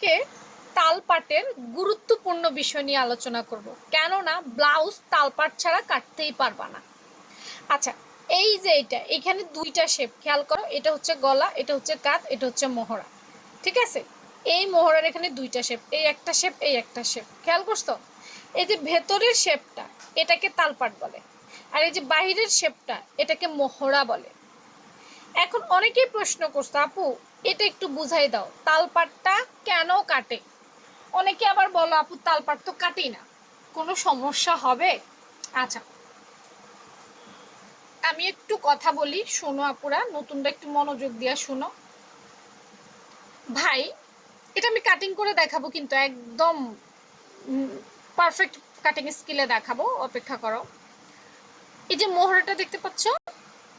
আজকে তালপাটের গুরুত্বপূর্ণ বিষয় নিয়ে আলোচনা করব, কেননা ব্লাউজ তালপাট ছাড়া কাটতেই পারবা না। আচ্ছা, এই যে এখানে দুইটা শেপ খেয়াল করো, এটা হচ্ছে গলা, এটা হচ্ছে কাঁধ, এটা হচ্ছে মোহরা। ঠিক আছে, এই মোহরার এখানে দুইটা শেপ, এই একটা শেপ, এই একটা শেপ, খেয়াল করছো? এই যে ভেতরের শেপটা এটাকে তালপাট বলে, আর এই যে বাহিরের শেপটা এটাকে মোহরা বলে। এখন অনেকেই প্রশ্ন করছে, আপু এটা একটু বুঝাই দাও, তালপাটটা কেন কাটে? অনেকে আবার বলো, আপু তালপাট তো কাটি না, কোনো সমস্যা হবে? আচ্ছা, আমি একটু কথা বলি, শোনো আপুরা, নতুনরা একটু মনোযোগ দিয়ে শোনো। ভাই, এটা আমি কাটিং করে দেখাবো, কিন্তু একদম পারফেক্ট কাটিং স্কিলে দেখাবো, অপেক্ষা করো। এই যে মোহরাটা দেখতে পাচ্ছ,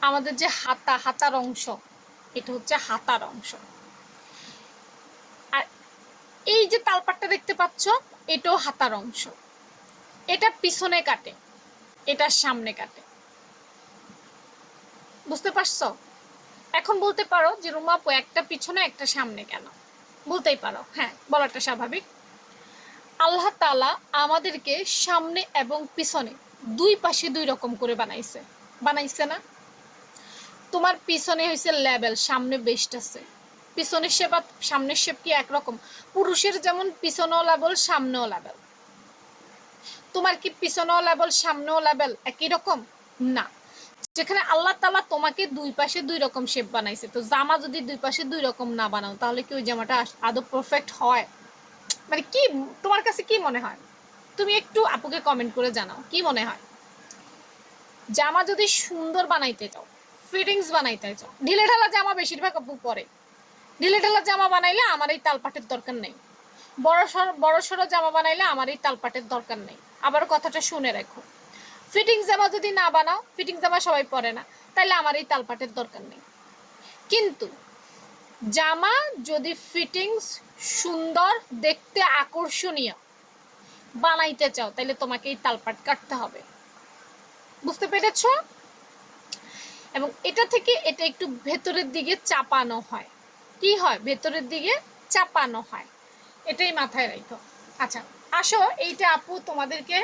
আমাদের যে হাতার অংশ, এটা হচ্ছে হাতার অংশ। আর এই যে তালপাটটা দেখতে পাচ্ছ, এটাও হাতার অংশ। এটা পিছনে কাটে, এটা সামনে কাটে। বুঝতে পারছো? এখন বলতে পারো যে রুমা আপু একটা পিছনে একটা সামনে কেন? বলতেই পারো, হ্যাঁ, বলাটা স্বাভাবিক। আল্লাহ তাআলা আমাদেরকে সামনে এবং পিছনে দুই পাশে দুই রকম করে বানাইছে না? তোমার পিছনে হয়েছে লেবেল, সামনে বেস্ট আছে। পিছনের শেপ আর সামনের শেপ কি একরকম? পুরুষের যেমন পিছনেও লেবেল, সামনেও লেবেল। তোমার কি পিছনেও লেবেল, সামনেও লেবেল একই রকম? না। যেখানে আল্লাহ তাআলা তোমাকে দুই পাশে দুই রকম শেপ বানাইছে, তো জামা যদি দুই পাশে দুই রকম না বানাও, তাহলে কি ওই জামাটা আদৌ পারফেক্ট হয়? মানে কি, তোমার কাছে কি মনে হয়? তুমি একটু আপুকে কমেন্ট করে জানাও, কি মনে হয়? জামা যদি সুন্দর বানাইতে চাও, ফিটিংস বানাইতে চাও, ঢিলে ঢালা জামা বেশিরভাগ আপু পরে। ঢিলে ঢালা জামা বানাইলে আমার এই তালপাটের দরকার নেই। বড় সড়ো জামা বানাইলে আমার এই তালপাটের দরকার নেই। আবার কথাটা শুনে রাখো, ফিটিং জামা যদি না বানাও, ফিটিং জামা সবাই পরে না, তাহলে আমার এই তালপাটের দরকার নেই। কিন্তু জামা যদি ফিটিংস সুন্দর, দেখতে আকর্ষণীয় বানাইতে চাও, তাহলে তোমাকে এই তালপাট কাটতে হবে। বুঝতে পেরেছো? এবং এটা থেকে এটা একটু ভেতরের দিকে চাপানো হয়। কি হয়? ভেতরের দিকে চাপানো হয়, এটাই মাথায় রাখো। আচ্ছা, আসো এইটা আপু তোমাদেরকে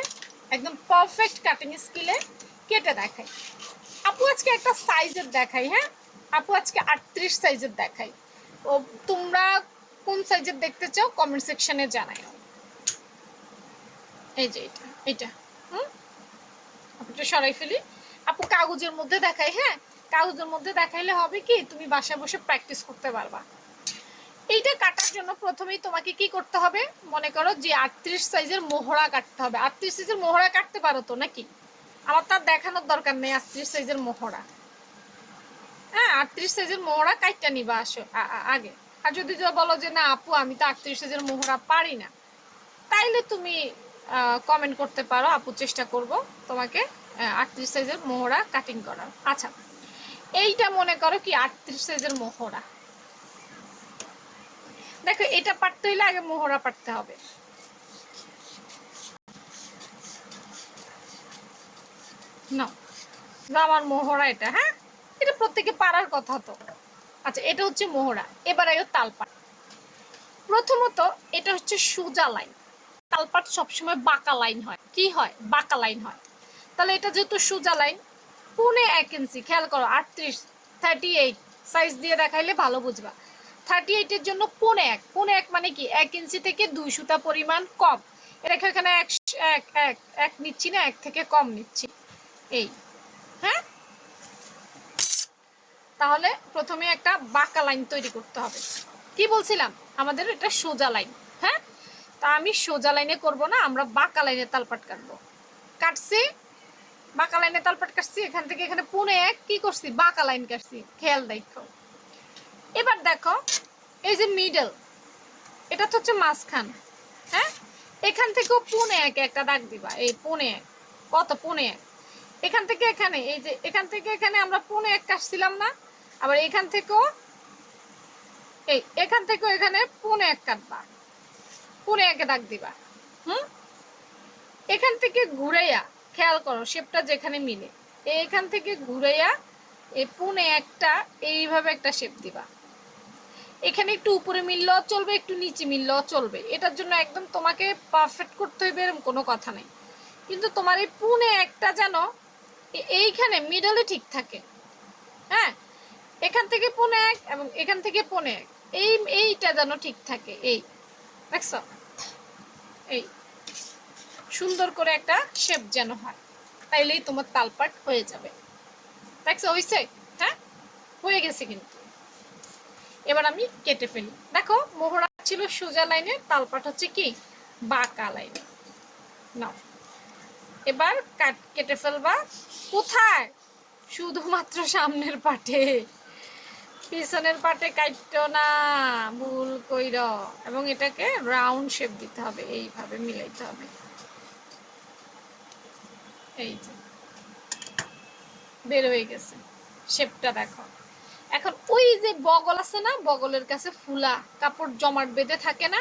একদম পারফেক্ট কাটিং স্কিলে কেটে দেখাই। আপু আজকে একটা সাইজের দেখাই, হ্যাঁ আপু আজকে 38 সাইজের দেখাই। ও, তোমরা কোন সাইজের দেখতে চাও কমেন্ট সেকশনে জানাও। এই যে এটা আপুটা সরাই ফেলি। আপু কাগজের মধ্যে দেখাই, হ্যাঁ কাগজের মধ্যে দেখাইলে হবে কি, তুমি বাসায় বসে প্র্যাকটিস করতে পারবা। এইটা কাটার জন্য প্রথমেই তোমাকে কি করতে হবে, মনে করো যে 38 সাইজের মোহরা কাটতে হবে। 38 সাইজের মোহরা কাটতে পারো তো নাকি? আমার তার দেখানোর দরকার নেই 38 সাইজের মোহরা। হ্যাঁ, 38 সাইজের মোহরা কাটটা নিবা আসো আগে। আর যদি বলো যে না আপু আমি তো 38 সাইজের মোহরা পারি না, তাইলে তুমি কমেন্ট করতে পারো, আপু চেষ্টা করব তোমাকে 38 সাইজের মোহরা কাটিং করার। আচ্ছা, এইটা মনে করো কি 38 সাইজের মোহরা। দেখো, এটা পারতে হইলে আগে মোহরা পারতে হবে। না, আমার মোহরা এটা, হ্যাঁ এটা প্রত্যেকে পারার কথা তো। আচ্ছা, এটা হচ্ছে মোহরা। এবার আগে তালপাট। প্রথমত এটা হচ্ছে সোজা লাইন, তালপাট সবসময় বাঁকা লাইন হয়। কি হয়? বাঁকা লাইন হয়। তাহলে এটা যেহেতু সোজা লাইন, 1.5 ইঞ্চি, খেয়াল করো 38 38 সাইজ দিয়ে দেখাইলে ভালো বুঝবা। 38-এর জন্য 1.5 মানে কি 1 ইঞ্চি থেকে 2 সুতা পরিমাণ কম। এটা এখানে এক নিচ্ছি না, 1 থেকে কম নিচ্ছি, এই। হ্যাঁ, তাহলে প্রথমে একটা বাঁকা লাইন তৈরি করতে হবে। কি বলছিলাম? আমাদের এটা সোজা লাইন। হ্যাঁ, তা আমি সোজা লাইনে করব না, আমরা বাঁকা লাইনে তালপাট কাটবো। কাটছি, বাঁকা লাইনে তালপাট কাটছি, এখান থেকে এখানে 1.5 কি করছি, বাঁকা লাইন কাটছি, খেয়াল দেখো। এবার দেখো, এই যে মিডল, এটা তো হচ্ছে মাঝখান। হ্যাঁ, এখান থেকেও 1.5 একটা দাগ দিবা, এই 1.5 কত 1.5, এখান থেকে এখানে, এই যে এখান থেকে এখানে আমরা 1.5 কাটছিলাম না? আবার এখান থেকেও এখান থেকেও এখানে 1.5 কাটবা, 1.5 দাগ দিবা। এখান থেকে ঘুরাইয়া, খেয়াল করো শেপটা যেখানে মিলে, এখান থেকে ঘুরাইয়া এই 1.5টা এইভাবে একটা শেপ দিবা। এখানে একটু উপরে মিললেও চলবে, একটু নিচে মিললেও চলবে। এটার জন্য একদম তোমাকে পারফেক্ট করতে হবে এরকম কোনো কথা নেই। কিন্তু তোমার এই পুনে একটা যেন এইখানে মিডলে ঠিক থাকে। হ্যাঁ, এখান থেকে পৌনে এক এবং এখান থেকে পৌনে এক, এইটা যেন ঠিক থাকে। এই দেখছো, এই সুন্দর করে একটা শেপ যেন হয়, তাইলেই তোমার তালপাট হয়ে যাবে। দেখছো হয়েছে? হ্যাঁ, হয়ে গেছে। কিন্তু এবার আমি কেটে ফেলি। দেখো, মোহরা ছিল সোজা লাইনে, তালপাট হচ্ছে কি বাঁকা লাইনে। নাও এবার কেটে ফেলবা। কোথায়? শুধুমাত্র সামনের পাটে, পিছনের পাটে কাটতো না, ভুল কইর। এবং এটাকে রাউন্ড শেপ দিতে হবে, এইভাবে মিলাইতে হবে। এই যে বের হয়ে গেছে শেপটা, দেখো। এখন ওই যে বগল আছে না, বগলের কাছে ফুলা কাপড় জমাট বেঁধে থাকে না,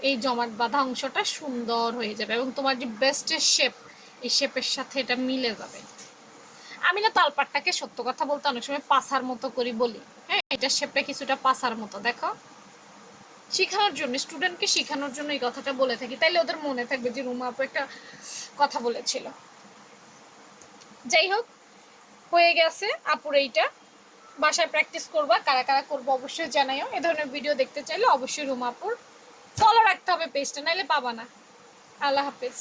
এই জমাট বাঁধা অংশটা সুন্দর হয়ে যাবে এবং তোমার যে বেস্টের শেপ, এই শেপের সাথে এটা মিলে যাবে। আমি না তালপাটটাকে সত্য কথা বলতে অনেক সময় পাসার মতো করি বলি। হ্যাঁ, এটা শেপটা কিছুটা পাসার মতো, দেখো। শেখানোর জন্য, স্টুডেন্টকে শেখানোর জন্য এই কথাটা বলে থাকি, তাইলে ওদের মনে থাকবে যে রুমা আপু একটা কথা বলেছিল। যাই হোক, হয়ে গেছে আপুর এইটা। বাসায় প্র্যাকটিস করবা, কারা কারা করবো অবশ্যই জানাইও। এ ধরনের ভিডিও দেখতে চাইলে অবশ্যই রুমা আপুর ফলো রাখতে হবে পেজটা, নাইলে পাবা না। আল্লাহ হাফেজ।